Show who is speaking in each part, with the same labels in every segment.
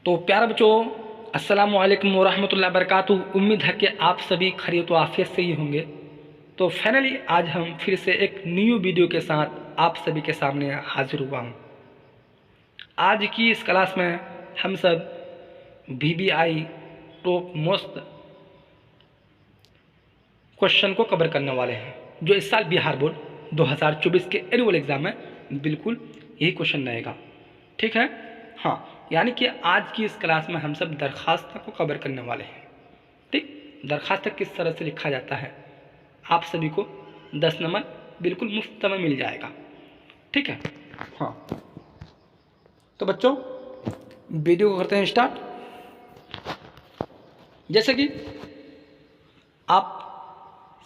Speaker 1: तो प्यारे बच्चों, अस्सलामु अलैकुम वरहमतुल्लाहि वबरकातुहू। उम्मीद है कि आप सभी खैरियत व आफियत से ही होंगे। तो फाइनली आज हम फिर से एक न्यू वीडियो के साथ आप सभी के सामने हाजिर हुआ हूँ। आज की इस क्लास में हम सब VBI टॉप मोस्ट क्वेश्चन को कवर करने वाले हैं, जो इस साल बिहार बोर्ड 2024 के एनुअल एग्ज़ाम में बिल्कुल यही क्वेश्चन रहेगा। ठीक है, हाँ, यानी कि आज की इस क्लास में हम सब दरख्वास्त को कवर करने वाले हैं। ठीक, दरख्वास्त किस तरह से लिखा जाता है आप सभी को 10 नंबर बिल्कुल मुफ्त में मिल जाएगा। ठीक है, हाँ, तो बच्चों वीडियो को करते हैं स्टार्ट। जैसे कि आप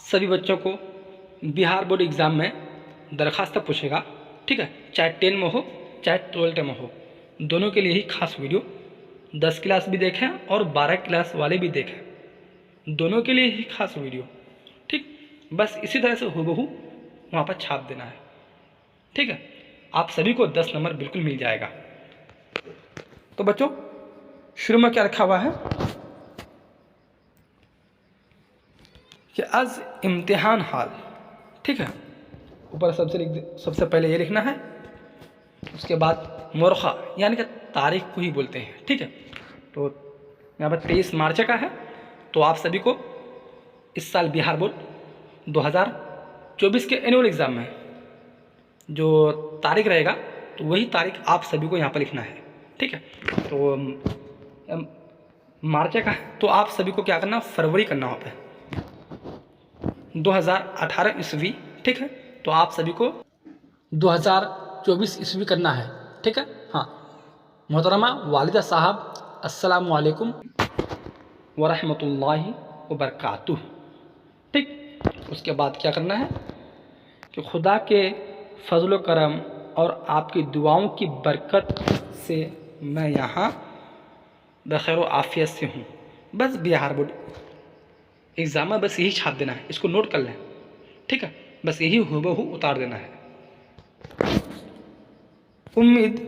Speaker 1: सभी बच्चों को बिहार बोर्ड एग्ज़ाम में दरख्वास्त पूछेगा। ठीक है, चाहे 10 में हो चाहे 12 में हो, दोनों के लिए ही खास वीडियो। 10 क्लास भी देखें और 12 क्लास वाले भी देखें, दोनों के लिए ही खास वीडियो। ठीक, बस इसी तरह से हूबहू वहाँ पर छाप देना है। ठीक है, आप सभी को 10 नंबर बिल्कुल मिल जाएगा। तो बच्चों शुरू में क्या रखा हुआ है कि आज इम्तिहान हाल। ठीक है, ऊपर सबसे पहले ये लिखना है, उसके बाद मोरखा यानी कि तारीख को ही बोलते हैं। ठीक है, तो यहाँ पर 23 मार्च का है। तो आप सभी को इस साल बिहार बोर्ड 2024 के एनुअल एग्ज़ाम में जो तारीख रहेगा, तो वही तारीख आप सभी को यहाँ पर लिखना है। ठीक है, तो मार्च का है, तो आप सभी को क्या करना, फरवरी करना होता है 2018 ईस्वी। ठीक है, तो आप सभी को 2024 ईस्वी करना है। ठीक है, हाँ, मोहतरमा वालिदा साहब अस्सलामु अलैकुम वरहमतुल्लाहि वबरकातुहू। ठीक, उसके बाद क्या करना है कि खुदा के फजल करम और आपकी दुआओं की बरकत से मैं यहाँ बखैर व आफियत से हूँ। बस बिहार बोर्ड एग्ज़ाम में बस यही छाप देना है, इसको नोट कर लें। ठीक है, बस यही हूबहू उतार देना है। उम्मीद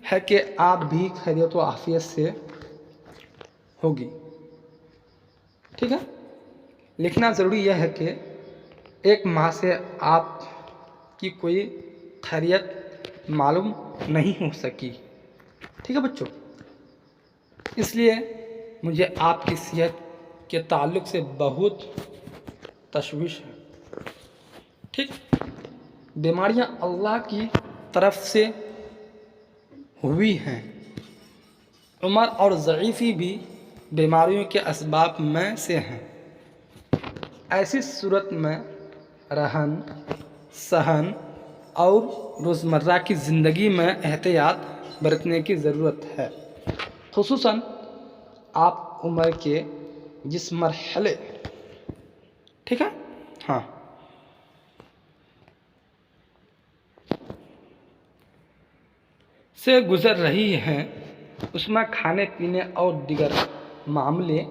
Speaker 1: है कि आप भी खैरियत व आफियत से होगी। ठीक है, लिखना ज़रूरी यह है कि एक माह से आपकी कोई खैरियत मालूम नहीं हो सकी। ठीक है बच्चों, इसलिए मुझे आपकी सेहत के ताल्लुक़ से बहुत तशवीश है। ठीक, बीमारियां अल्लाह की तरफ से हुई हैं। उम्र और ज़ईफ़ी भी बीमारियों के असबाब में से हैं। ऐसी सूरत में रहन सहन और रोज़मर्रा की ज़िंदगी में एहतियात बरतने की ज़रूरत है, खुसूसन आप उम्र के जिस मरहले, ठीक है, हाँ, से गुज़र रही हैं, उसमें खाने पीने और दीगर मामले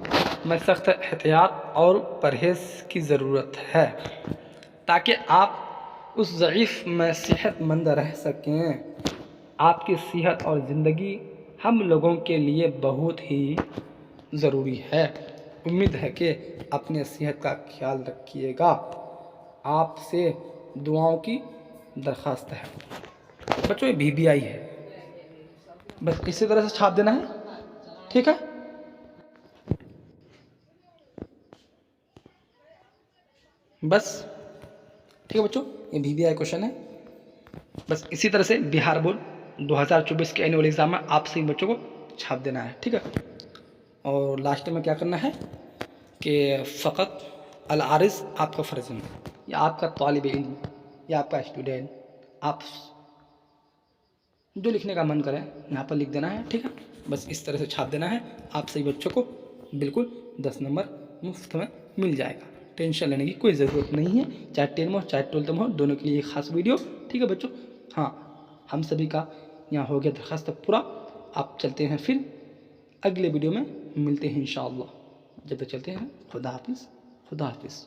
Speaker 1: में सख्त एहतियात और परहेज़ की ज़रूरत है, ताकि आप उस ज़ईफ़ में सेहतमंद रह सकें। आपकी सेहत और ज़िंदगी हम लोगों के लिए बहुत ही ज़रूरी है। उम्मीद है कि अपने सेहत का ख्याल रखिएगा। आपसे दुआओं की दरख्वास्त है। बच्चों ये VBI है, बस इसी तरह से छाप देना है। ठीक है, बस ठीक है बच्चों, ये VBI क्वेश्चन है। बस इसी तरह से बिहार बोर्ड 2024 के एनुअल एग्ज़ाम में आप सभी बच्चों को छाप देना है। ठीक है, और लास्ट में क्या करना है कि फ़कत अल आरिज़ आपका फ़र्ज़ है, या आपका तालिब इल्म या आपका स्टूडेंट, आप जो लिखने का मन करे यहाँ पर लिख देना है। ठीक है, बस इस तरह से छाप देना है। आप सभी बच्चों को बिल्कुल 10 नंबर मुफ्त में मिल जाएगा। टेंशन लेने की कोई ज़रूरत नहीं है, चाहे 10 में हो चाहे 12 में हो, दोनों के लिए खास वीडियो। ठीक है बच्चों, हाँ, हम सभी का यहाँ हो गया दरख्वास्त पूरा। आप चलते हैं, फिर अगले वीडियो में मिलते हैं इंशाअल्लाह। जब तक चलते हैं, खुदा हाफिज़, खुदा हाफिज़।